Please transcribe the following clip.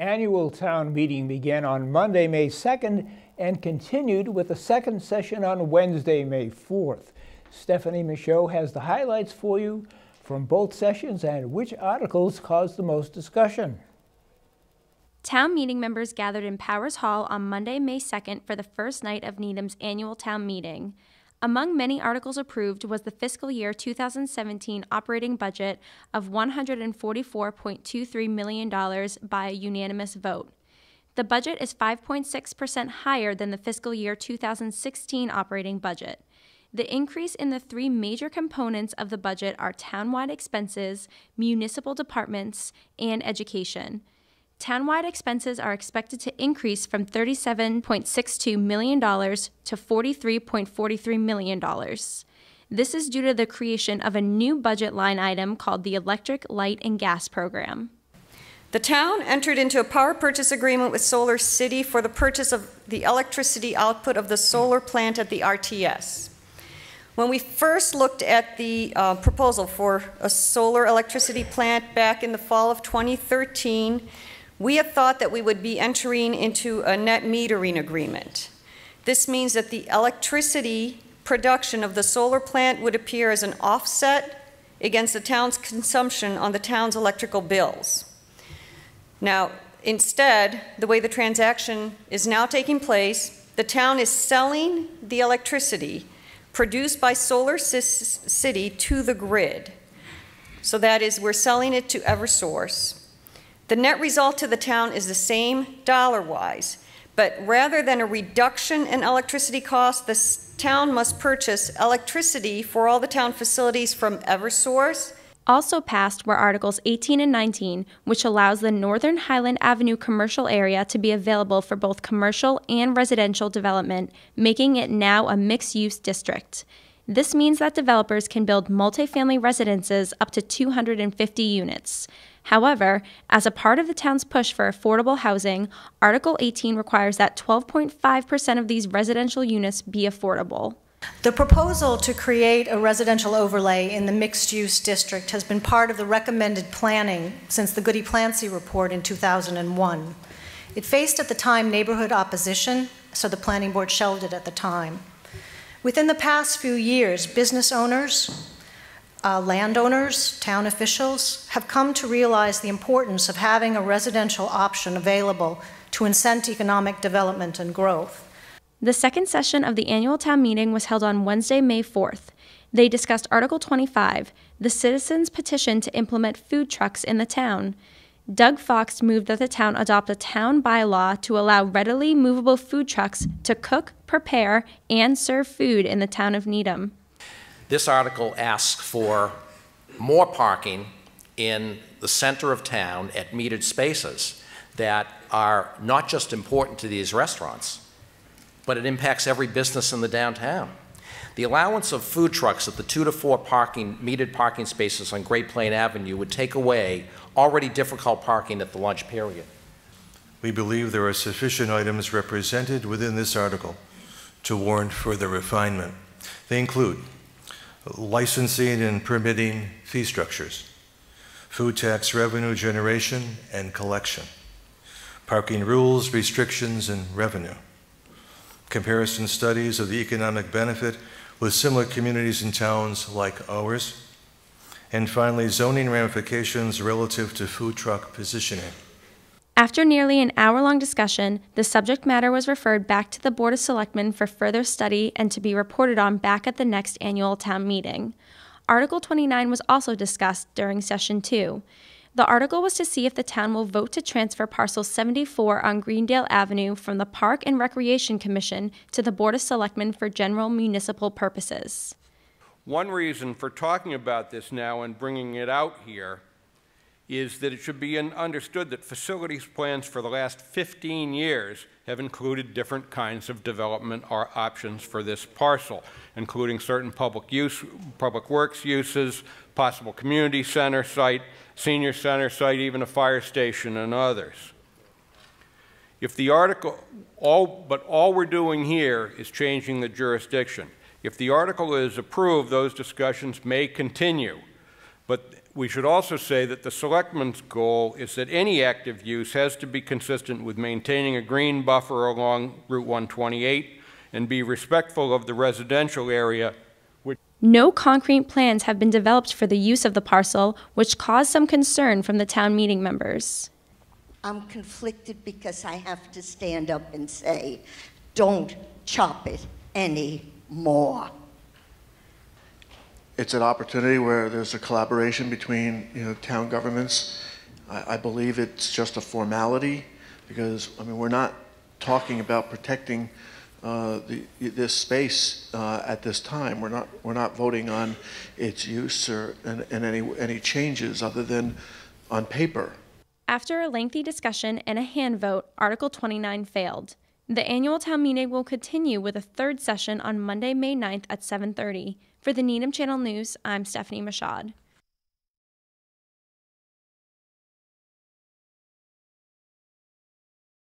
annual town meeting began on Monday, May 2nd, and continued with a second session on Wednesday, May 4th. Stephanie Michaud has the highlights for you from both sessions and which articles caused the most discussion. Town meeting members gathered in Powers Hall on Monday, May 2nd for the first night of Needham's annual town meeting. Among many articles approved was the fiscal year 2017 operating budget of $144.23 million by a unanimous vote. The budget is 5.6% higher than the fiscal year 2016 operating budget. The increase in the three major components of the budget are townwide expenses, municipal departments, and education. Townwide expenses are expected to increase from $37.62 million to $43.43 million. This is due to the creation of a new budget line item called the Electric, Light, and Gas Program. The town entered into a power purchase agreement with Solar City for the purchase of the electricity output of the solar plant at the RTS. When we first looked at the proposal for a solar electricity plant back in the fall of 2013, we had thought that we would be entering into a net metering agreement. This means that the electricity production of the solar plant would appear as an offset against the town's consumption on the town's electrical bills. Now, instead, the way the transaction is now taking place, the town is selling the electricity produced by Solar City to the grid. So that is, we're selling it to Eversource. The net result to the town is the same dollar-wise, but rather than a reduction in electricity costs, the town must purchase electricity for all the town facilities from Eversource. Also passed were Articles 18 and 19, which allows the Northern Highland Avenue commercial area to be available for both commercial and residential development, making it now a mixed-use district. This means that developers can build multifamily residences up to 250 units. However, as a part of the town's push for affordable housing, Article 18 requires that 12.5% of these residential units be affordable. The proposal to create a residential overlay in the mixed-use district has been part of the recommended planning since the Goody-Plancy report in 2001. It faced at the time neighborhood opposition, so the planning board shelved it at the time. Within the past few years, business owners, landowners, town officials have come to realize the importance of having a residential option available to incent economic development and growth. The second session of the annual town meeting was held on Wednesday, May 4th. They discussed Article 25, the citizens' petition to implement food trucks in the town. Doug Fox moved that the town adopt a town bylaw to allow readily movable food trucks to cook, prepare, and serve food in the town of Needham. This article asks for more parking in the center of town at metered spaces that are not just important to these restaurants, but it impacts every business in the downtown. The allowance of food trucks at the 2 to 4 metered parking spaces on Great Plain Avenue would take away already difficult parking at the lunch period. We believe there are sufficient items represented within this article to warrant further refinement. They include licensing and permitting fee structures, food tax revenue generation and collection, parking rules, restrictions, and revenue, comparison studies of the economic benefit with similar communities and towns like ours, and finally, zoning ramifications relative to food truck positioning. After nearly an hour-long discussion, the subject matter was referred back to the Board of Selectmen for further study and to be reported on back at the next annual town meeting. Article 29 was also discussed during Session 2. The article was to see if the town will vote to transfer Parcel 74 on Greendale Avenue from the Park and Recreation Commission to the Board of Selectmen for general municipal purposes. One reason for talking about this now and bringing it out here is that it should be understood that facilities plans for the last 15 years have included different kinds of development or options for this parcel, including certain public works uses, possible community center site, senior center site, even a fire station, and others. If the article, all we're doing here is changing the jurisdiction. If the article is approved, those discussions may continue, but We should also say that the selectmen's goal is that any active use has to be consistent with maintaining a green buffer along Route 128 and be respectful of the residential area. No concrete plans have been developed for the use of the parcel, which caused some concern from the town meeting members. I'm conflicted because I have to stand up and say, don't chop it anymore. It's an opportunity where there's a collaboration between town governments. I believe it's just a formality because we're not talking about protecting this space at this time. We're not voting on its use or any changes other than on paper. After a lengthy discussion and a hand vote, Article 29 failed. The annual town meeting will continue with a third session on Monday, May 9th at 7:30. For the Needham Channel News, I'm Stephanie Mashad.